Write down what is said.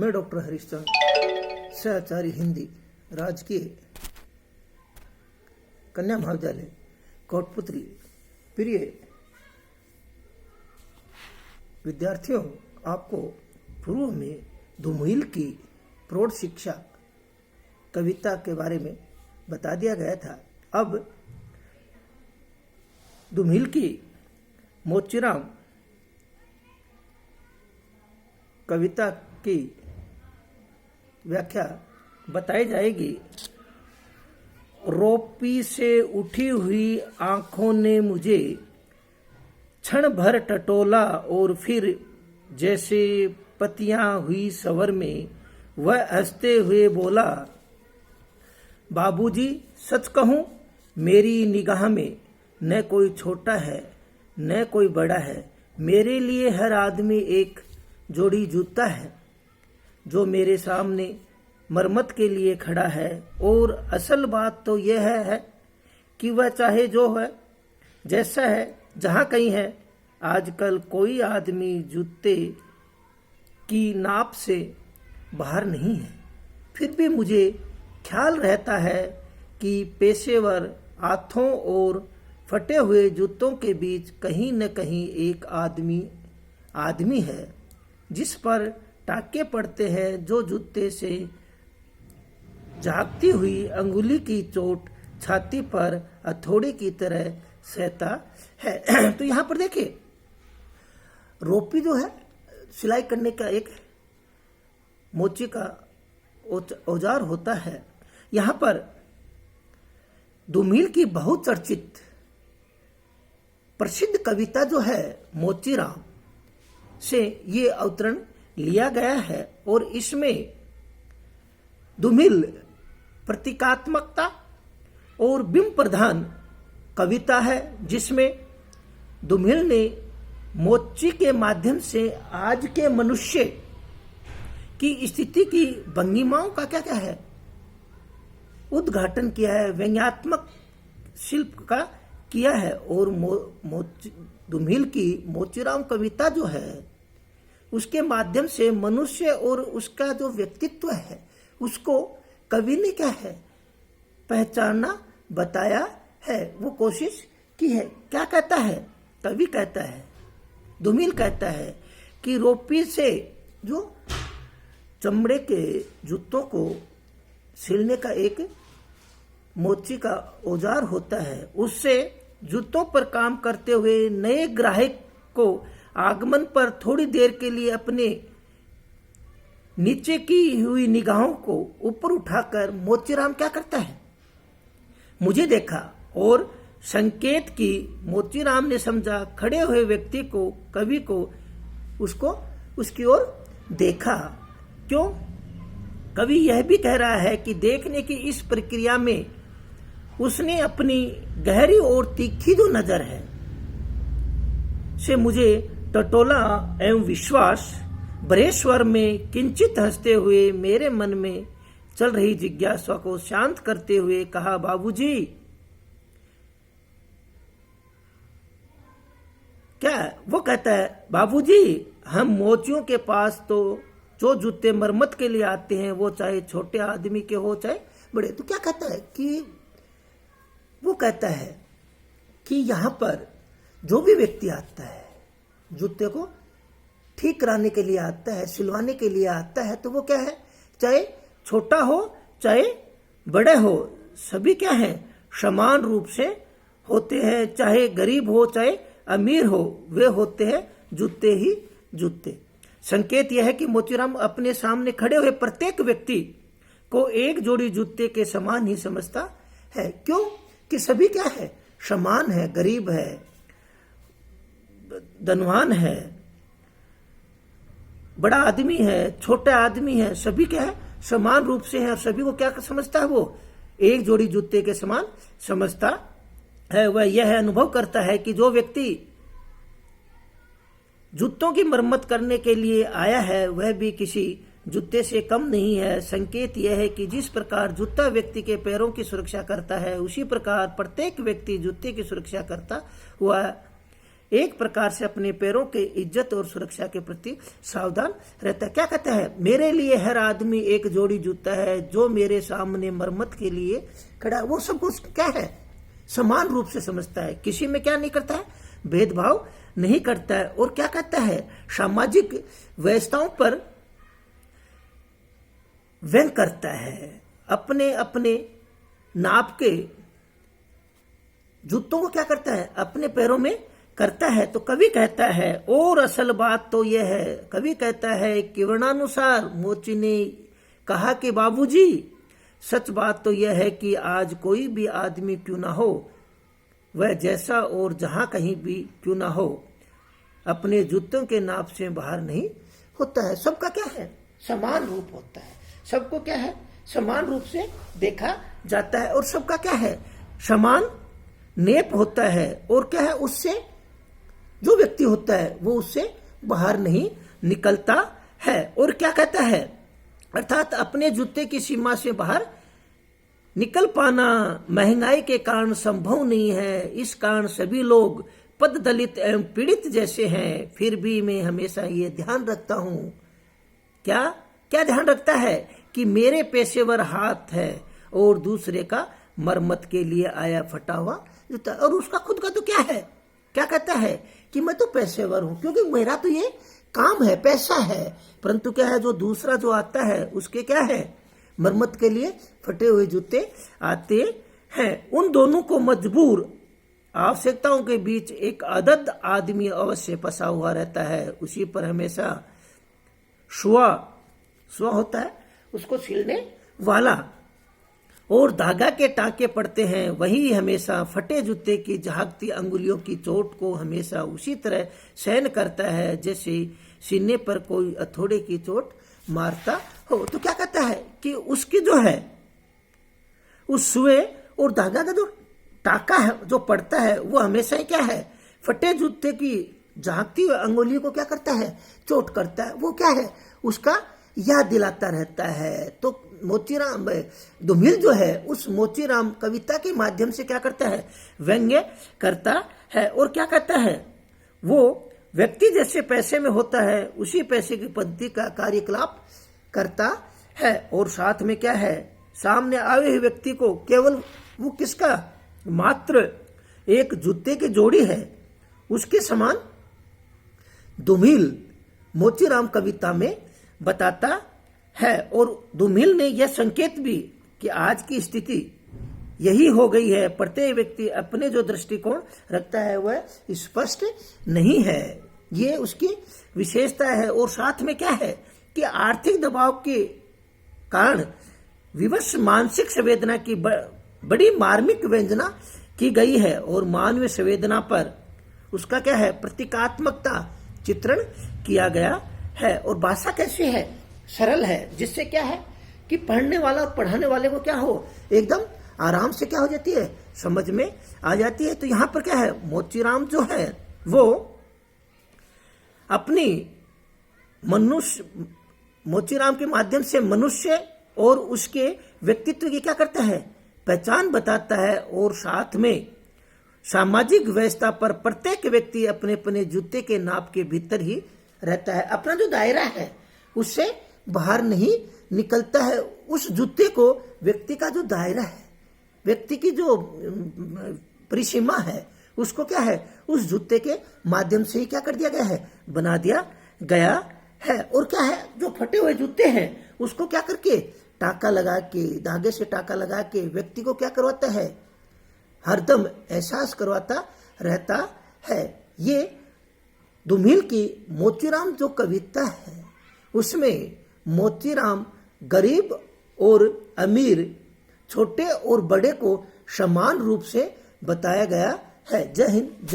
मैं डॉक्टर हरीशचंद्र, सहचारी हिंदी, राजकीय कन्या महाविद्यालय कोटपुतली। प्रिय विद्यार्थियों, आपको पूर्व में दुमिल की प्रौढ़ शिक्षा कविता के बारे में बता दिया गया था। अब दुमिल की मोचीराम कविता की व्याख्या बताई जाएगी। रोपी से उठी हुई आंखों ने मुझे क्षण भर टटोला और फिर जैसे पतियां हुई सवर में वह हंसते हुए बोला, बाबूजी सच कहूं, मेरी निगाह में न कोई छोटा है न कोई बड़ा है। मेरे लिए हर आदमी एक जोड़ी जूता है जो मेरे सामने मरम्मत के लिए खड़ा है। और असल बात तो यह है कि वह चाहे जो है, जैसा है, जहाँ कहीं है। आजकल कोई आदमी जूते की नाप से बाहर नहीं है। फिर भी मुझे ख्याल रहता है कि पेशेवर हाथों और फटे हुए जूतों के बीच कहीं न कहीं एक आदमी है जिस पर टाके पड़ते हैं, जो जूते से झांकती हुई अंगुली की चोट छाती पर हथौड़े की तरह सहता है। तो यहाँ पर देखिए, रोपी जो है सिलाई करने का एक मोची का औजार होता है। यहाँ पर दुमिल की बहुत चर्चित प्रसिद्ध कविता जो है मोचीराम से ये अवतरण लिया गया है। और इसमें दुमिल प्रतीकात्मकता और बिंब प्रधान कविता है, जिसमें दुमिल ने मोची के माध्यम से आज के मनुष्य की स्थिति की भंगिमाओं का क्या है उद्घाटन किया है, व्यंग्यात्मक शिल्प का किया है। और दुमिल की मोचीराम कविता जो है उसके माध्यम से मनुष्य और उसका जो व्यक्तित्व है उसको कवि ने क्या है पहचाना, बताया है, वो कोशिश की है। क्या कहता है कवि? कहता है, दुमिल कहता है कि रोपी से जो चमड़े के जूतों को सिलने का एक मोची का औजार होता है, उससे जूतों पर काम करते हुए नए ग्राहक को आगमन पर थोड़ी देर के लिए अपने नीचे की हुई निगाहों को ऊपर उठाकर मोचीराम क्या करता है, मुझे देखा और संकेत की मोचीराम ने समझा, खड़े हुए व्यक्ति को, कवि को, उसको उसकी ओर देखा। क्यों? कवि यह भी कह रहा है कि देखने की इस प्रक्रिया में उसने अपनी गहरी और तीखी जो नजर है से मुझे टटोला एवं विश्वास भरे स्वर में किंचित हंसते हुए मेरे मन में चल रही जिज्ञासा को शांत करते हुए कहा, बाबूजी क्या? वो कहता है, बाबूजी हम मोचियों के पास तो जो जूते मरम्मत के लिए आते हैं वो चाहे छोटे आदमी के हो चाहे बड़े। तो क्या कहता है कि वो कहता है कि यहाँ पर जो भी व्यक्ति आता है जूते को ठीक कराने के लिए आता है, सिलवाने के लिए आता है, तो वो क्या है, चाहे छोटा हो चाहे बड़े हो, सभी क्या है समान रूप से होते हैं। चाहे गरीब हो चाहे अमीर हो, वे होते हैं जूते ही जूते। संकेत यह है कि मोचीराम अपने सामने खड़े हुए प्रत्येक व्यक्ति को एक जोड़ी जूते के समान ही समझता है। क्यों? कि सभी क्या है समान है, गरीब है, धनवान है, बड़ा आदमी है, छोटा आदमी है, सभी क्या है समान रूप से है। और सभी को क्या समझता है, वो एक जोड़ी जूते के समान समझता है। वह यह अनुभव करता है कि जो व्यक्ति जूतों की मरम्मत करने के लिए आया है वह भी किसी जूते से कम नहीं है। संकेत यह है कि जिस प्रकार जूता व्यक्ति के पैरों की सुरक्षा करता है, उसी प्रकार प्रत्येक व्यक्ति जूते की सुरक्षा करता हुआ एक प्रकार से अपने पैरों के इज्जत और सुरक्षा के प्रति सावधान रहता है। क्या कहता है, मेरे लिए हर आदमी एक जोड़ी जूता है, जो मेरे सामने मरम्मत के लिए खड़ा। वो सब कुछ क्या है, समान रूप से समझता है, किसी में क्या नहीं करता है, भेदभाव नहीं करता है। और क्या कहता है, सामाजिक व्यवस्थाओं पर व्यंग करता है, अपने अपने नाप के जूतों को क्या करता है, अपने पैरों में करता है। तो कवि कहता है, और असल बात तो यह है, कवि कहता है कि वर्णानुसार मोची ने कहा कि बाबूजी, सच बात तो यह है कि आज कोई भी आदमी क्यों ना हो, वह जैसा और जहां कहीं भी क्यों ना हो, अपने जूतों के नाप से बाहर नहीं होता है। सबका क्या है, समान रूप होता है, सबको क्या है, समान रूप से देखा जाता है, और सबका क्या है, समान नेप होता है। और क्या है, उससे जो व्यक्ति होता है वो उससे बाहर नहीं निकलता है। और क्या कहता है, अर्थात अपने जूते की सीमा से बाहर निकल पाना महंगाई के कारण संभव नहीं है। इस कारण सभी लोग पद दलित एवं पीड़ित जैसे हैं। फिर भी मैं हमेशा ये ध्यान रखता हूँ, क्या क्या ध्यान रखता है, कि मेरे पेशेवर हाथ है और दूसरे का मरम्मत के लिए आया फटा हुआ जूता। और उसका खुद का तो क्या है, क्या कहता है कि मैं तो पेशेवर हूं, क्योंकि मेरा तो ये काम है, पैसा है। परंतु क्या है, जो दूसरा जो आता है उसके क्या है, मरम्मत के लिए फटे हुए जूते आते हैं। उन दोनों को मजबूर आवश्यकताओं के बीच एक अदद आदमी अवश्य फंसा हुआ रहता है। उसी पर हमेशा सुआ होता है, उसको सिलने वाला, और धागा के टांके पड़ते हैं। वही हमेशा फटे जूते की झांकती अंगुलियों की चोट को हमेशा उसी तरह सहन करता है जैसे सीने पर कोई हथौड़े की चोट मारता हो। तो क्या कहता है कि उसकी जो है, उस सुए और धागा का जो टाका है जो पड़ता है, वो हमेशा ही क्या है, फटे जूते की झांकती हुई अंगुलियों को क्या करता है, चोट करता है। वो क्या है, उसका याद दिलाता रहता है। तो मोतीराम धूमिल जो है, उस मोतीराम कविता के माध्यम से क्या करता है, व्यंग्य करता है। और क्या कहता है, वो व्यक्ति जैसे पैसे में होता है उसी पैसे की पद्धति का कार्यकलाप करता है। और साथ में क्या है, सामने आए हुए व्यक्ति को केवल वो किसका, मात्र एक जूते की जोड़ी है उसके समान धूमिल मोतीराम कविता में बताता है। और धूमिल ने यह संकेत भी कि आज की स्थिति यही हो गई है, प्रत्येक व्यक्ति अपने जो दृष्टिकोण रखता है वह स्पष्ट नहीं है, ये उसकी विशेषता है। और साथ में क्या है कि आर्थिक दबाव के कारण विवश मानसिक संवेदना की बड़ी मार्मिक व्यंजना की गई है, और मानवीय संवेदना पर उसका क्या है, प्रतीकात्मकता चित्रण किया गया है। और भाषा कैसी है, सरल है, जिससे क्या है कि पढ़ने वाला और पढ़ाने वाले को क्या हो, एकदम आराम से क्या हो जाती है, समझ में आ जाती है। तो यहां पर क्या है, मोतीराम जो है वो अपनी मोतीराम के माध्यम से मनुष्य और उसके व्यक्तित्व की क्या करता है, पहचान बताता है। और साथ में सामाजिक व्यवस्था पर प्रत्येक व्यक्ति अपने अपने जूते के नाप के भीतर ही रहता है, अपना जो दायरा है उससे बाहर नहीं निकलता है। उस जूते को, व्यक्ति का जो दायरा है, व्यक्ति की जो परिसीमा है, उसको क्या है, उस जूते के माध्यम से ही क्या कर दिया गया है, बना दिया गया है। और क्या है, जो फटे हुए जूते हैं उसको क्या करके, टाका लगा के, धागे से टाका लगा के व्यक्ति को क्या करवाता है, हरदम एहसास करवाता रहता है। ये धूमिल की मोतीराम जो कविता है उसमें मोतीराम गरीब और अमीर, छोटे और बड़े को समान रूप से बताया गया है। जय हिंद।